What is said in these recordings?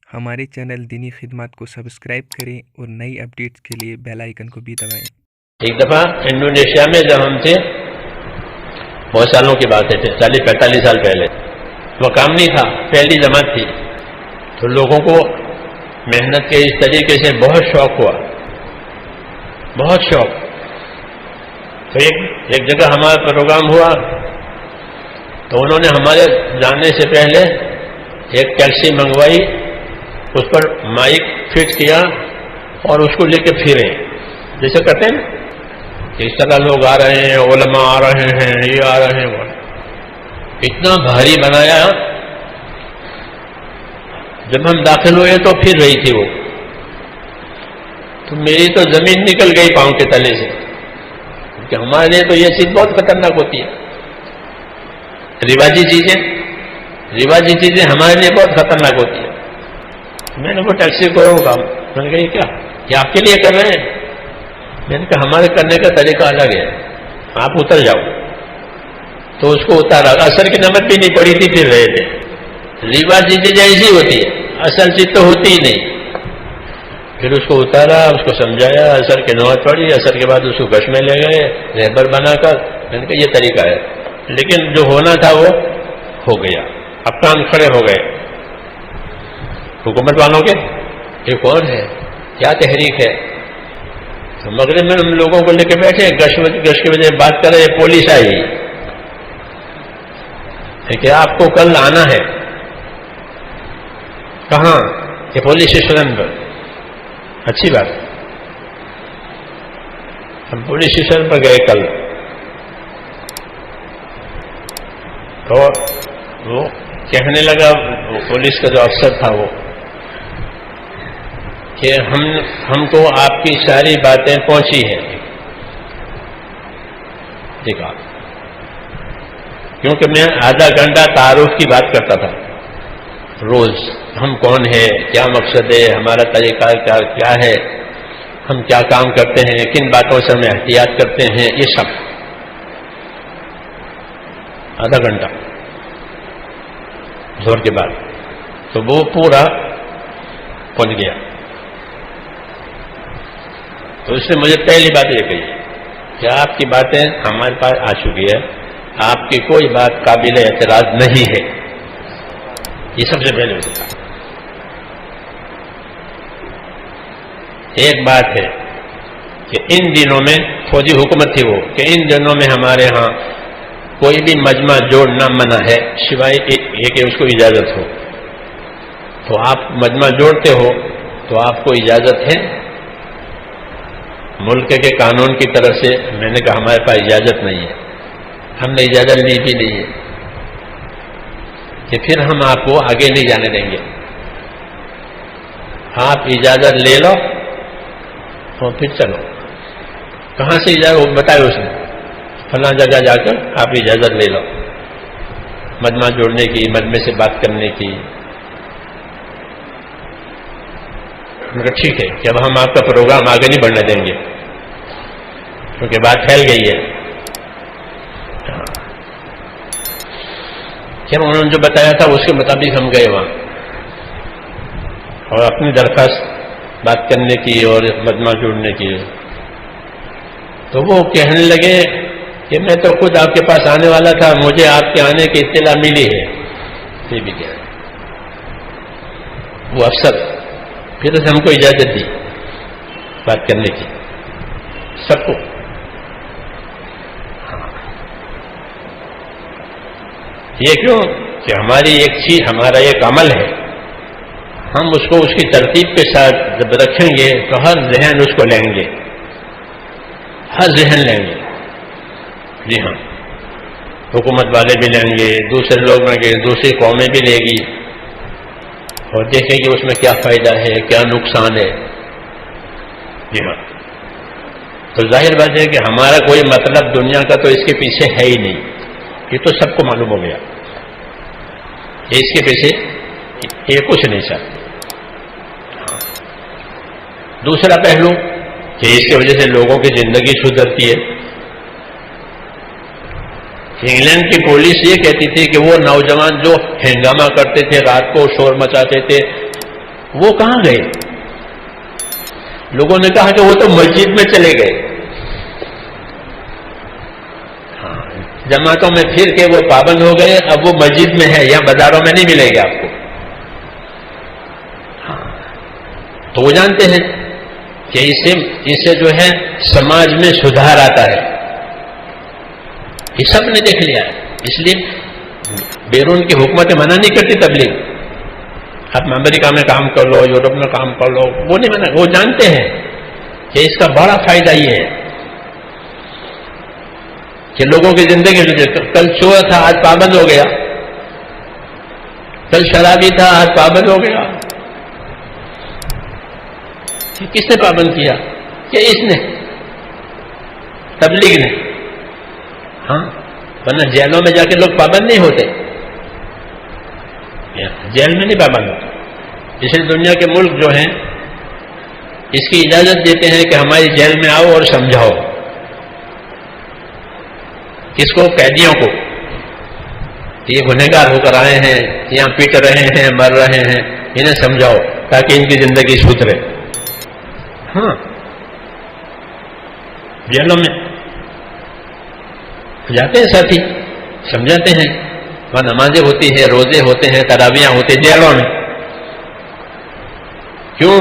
ہمارے چینل دینی خدمات کو سبسکرائب کریں اور نئی اپڈیٹس کے لیے بیل آئیکن کو بھی دبائیں۔ ایک دفعہ انڈونیشیا میں جب ہم تھے، بہت سالوں کی بات ہے، 40-45 سال پہلے، وہ کام نہیں تھا، پہلی جماعت تھی، تو لوگوں کو محنت کے اس طریقے سے بہت شوق ہوا، بہت شوق۔ تو ایک جگہ ہمارا پروگرام ہوا، تو انہوں نے ہمارے جانے سے پہلے ایک ٹیکسی منگوائی، اس پر مائک فٹ کیا اور اس کو لے کے پھرے، جیسے کہتے ہیں اس طرح لوگ آ رہے ہیں، علماء آ رہے ہیں، یہ آ رہے ہیں، وہ اتنا بھاری بنایا۔ جب ہم داخل ہوئے تو پھر رہی تھی وہ، تو میری تو زمین نکل گئی پاؤں کے تلے سے، کہ ہمارے لیے تو یہ چیز بہت خطرناک ہوتی ہے، رواجی چیزیں ہمارے لیے بہت خطرناک ہوتی ہے۔ میں نے وہ ٹیکسی کو روکا، میں نے کہا یہ کیا، یہ آپ کے لیے کر رہے ہیں؟ میں نے کہا ہمارے کرنے کا طریقہ الگ ہے، آپ اتر جاؤ۔ تو اس کو اتارا، اثر کی نمک بھی نہیں پڑی تھی، پھر رہے تھے۔ رواجی چیزیں ایسی ہوتی ہے، اصل چیز تو ہوتی ہی نہیں۔ پھر اس کو اتارا، اس کو سمجھایا، اثر کی نمک پڑی، اثر کے بعد اس کو گش میں لے گئے رہبر بنا کر۔ میں نے کہا یہ طریقہ ہے، لیکن جو ہونا تھا وہ ہو گیا، اب کان کھڑے ہو گئے حکومت والوں کے۔ یہ کون ہے، کیا تحریک ہے؟ تو مغرب میں ہم لوگوں کو لے کے بیٹھے، گش کی وجہ بات کر رہے، پولیس آئی کہ آپ کو کل آنا ہے۔ کہاں؟ کہ پولیس اسٹیشن پر۔ اچھی بات، ہم پولیس اسٹیشن پر گئے کل، تو وہ کہنے لگا، وہ پولیس کا جو افسر تھا وہ، کہ ہم کو آپ کی ساری باتیں پہنچی ہیں۔ ٹھیک ہے، کیونکہ میں آدھا گھنٹہ تعارف کی بات کرتا تھا روز، ہم کون ہیں، کیا مقصد ہے، ہمارا طریقہ کیا ہے، ہم کیا کام کرتے ہیں، کن باتوں سے ہم احتیاط کرتے ہیں، یہ سب آدھا گھنٹہ زور کے بعد۔ تو وہ پورا پہنچ گیا۔ تو اس نے مجھے پہلی بات یہ کہی کہ آپ کی باتیں ہمارے پاس آ چکی ہے، آپ کی کوئی بات قابل اعتراض نہیں ہے، یہ سب سے پہلے ہوتا تھا۔ ایک بات ہے کہ ان دنوں میں فوجی حکومت تھی وہ، کہ ان دنوں میں ہمارے ہاں کوئی بھی مجمع جوڑنا منع ہے، سوائے یہ کہ اس کو اجازت ہو۔ تو آپ مجمع جوڑتے ہو تو آپ کو اجازت ہے ملک کے قانون کی طرف سے؟ میں نے کہا ہمارے پاس اجازت نہیں ہے، ہم نے اجازت لی بھی نہیں ہے، کہ پھر ہم آپ کو آگے نہیں جانے دیں گے، آپ اجازت لے لو اور پھر چلو۔ کہاں سے اجازت بتائے اس نے؟ فلاں جگہ جا کر آپ اجازت لے لو مجمع جوڑنے کی، مجمع سے بات کرنے کی۔ میں کہا ٹھیک ہے کہ اب ہم آپ کا پروگرام آگے نہیں بڑھنے دیں گے، کیونکہ بات پھیل گئی ہے۔ پھر انہوں نے جو بتایا تھا اس کے مطابق ہم گئے وہاں، اور اپنی درخواست بات کرنے کی اور مجمع جوڑنے کی۔ تو وہ کہنے لگے کہ میں تو خود آپ کے پاس آنے والا تھا، مجھے آپ کے آنے کی اطلاع ملی ہے۔ یہ بھی کیا وہ افسر، پھر ہم کو اجازت دی بات کرنے کی، سب کو۔ یہ کیوں؟ کہ ہماری ایک چیز، ہمارا ایک عمل ہے، ہم اس کو اس کی ترتیب کے ساتھ جب رکھیں گے تو ہر ذہن اس کو لیں گے، ہر ذہن لیں گے۔ جی ہاں، حکومت والے بھی لیں گے، دوسرے لوگ لیں گے، دوسری قومیں بھی لے گی، اور دیکھیں گے اس میں کیا فائدہ ہے، کیا نقصان ہے۔ جی ہاں، تو ظاہر بات ہے کہ ہمارا کوئی مطلب دنیا کا تو اس کے پیچھے ہے ہی نہیں، یہ تو سب کو معلوم ہو گیا، اس کے پیچھے یہ کچھ نہیں سر۔ دوسرا پہلو کہ اس کی وجہ سے لوگوں کی زندگی سدھرتی ہے۔ انگلینڈ کی پولیس یہ کہتی تھی کہ وہ نوجوان جو ہنگامہ کرتے تھے، رات کو شور مچاتے تھے، وہ کہاں گئے؟ لوگوں نے کہا کہ وہ تو مسجد میں چلے گئے. ہاں، جماعتوں میں پھر کے وہ پابند ہو گئے، اب وہ مسجد میں ہے، یہاں بازاروں میں نہیں ملے گا آپ کو. ہاں، تو وہ جانتے ہیں کہ اس سے جو ہے سماج میں سدھار آتا ہے. یہ سب نے دیکھ لیا ہے. اس لیے بیرون کی حکومتیں منع نہیں کرتی تبلیغ. آپ امریکہ میں کام کر لو، یورپ میں کام کر لو، وہ نہیں منع. وہ جانتے ہیں کہ اس کا بڑا فائدہ یہ ہے کہ لوگوں کی زندگی میں کل چور تھا آج پابند ہو گیا، کل شرابی تھا آج پابند ہو گیا. کس نے پابند کیا؟ کہ اس نے، تبلیغ نے. ہاں، ورنہ جیلوں میں جا کے لوگ پابند نہیں ہوتے، جیل میں نہیں پابند ہوتے. اس لیے دنیا کے ملک جو ہیں اس کی اجازت دیتے ہیں کہ ہماری جیل میں آؤ اور سمجھاؤ. کس کو؟ قیدیوں کو. یہ گنہگار ہو کر آئے ہیں، یہاں پیٹ رہے ہیں، مر رہے ہیں، انہیں سمجھاؤ تاکہ ان کی زندگی سدھرے. ہاں، جیلوں میں جاتے ہیں ساتھی، سمجھاتے ہیں. وہاں نمازیں ہوتی ہیں، روزے ہوتے ہیں، تراویحیں ہوتے ہیں جیلوں میں. کیوں؟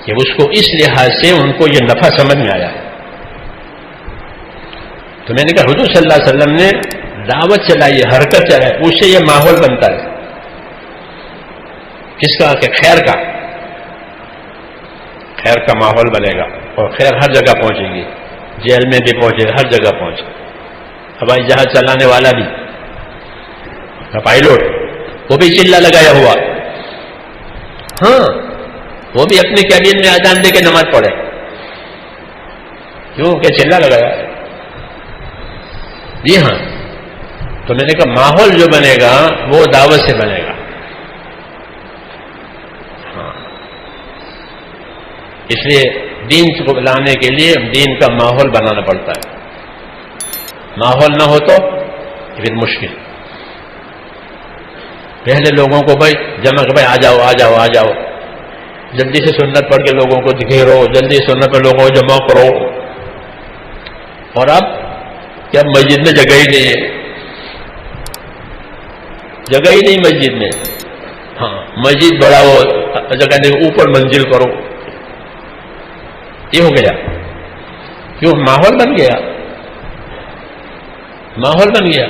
کہ اس کو اس لحاظ سے ان کو یہ نفع سمجھ میں آیا ہے. تو میں نے کہا حضور صلی اللہ علیہ وسلم نے دعوت چلائی، حرکت چلائی، اس سے یہ ماحول بنتا ہے. کس کا؟ کہ خیر کا. خیر کا ماحول بنے گا اور خیر ہر جگہ پہنچے گی. جیل میں بھی پہنچے، ہر جگہ پہنچے. ہوائی جہاز چلانے والا بھی، پائلٹ، وہ بھی چلا لگایا ہوا. ہاں، وہ بھی اپنے کیبن میں اذان دے کے نماز پڑھے. کیوں؟ کہ چلا لگایا. جی ہاں. تو میں نے کہا ماحول جو بنے گا وہ دعوت سے بنے گا. ہاں، اس لیے دین کو لانے کے لیے دین کا ماحول بنانا پڑتا ہے. ماحول نہ ہو تو پھر مشکل. پہلے لوگوں کو بھائی جمع کہ بھائی آ جاؤ آ جاؤ آ جاؤ، جلدی سے سنت پڑھ کے لوگوں کو گھیرو، جلدی سنت پڑھ لوگوں کو جمع کرو. اور اب کیا مسجد میں جگہ ہی نہیں ہے، جگہ ہی نہیں مسجد میں. ہاں، مسجد بڑھاؤ، جگہ نہیں، اوپر منزل کرو. یہ ہو گیا. کیوں؟ ماحول بن گیا، ماحول بن گیا.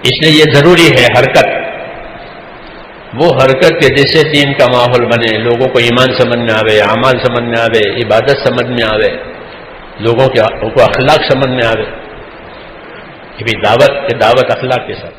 اس لیے یہ ضروری ہے حرکت. وہ حرکت کے جیسے دین کا ماحول بنے، لوگوں کو ایمان سمجھ میں آوے، اعمال سمجھ میں آوے، عبادت سمجھ میں آوے، لوگوں کو اخلاق سمجھ میں آوے. کہ بھی دعوت اخلاق کے ساتھ.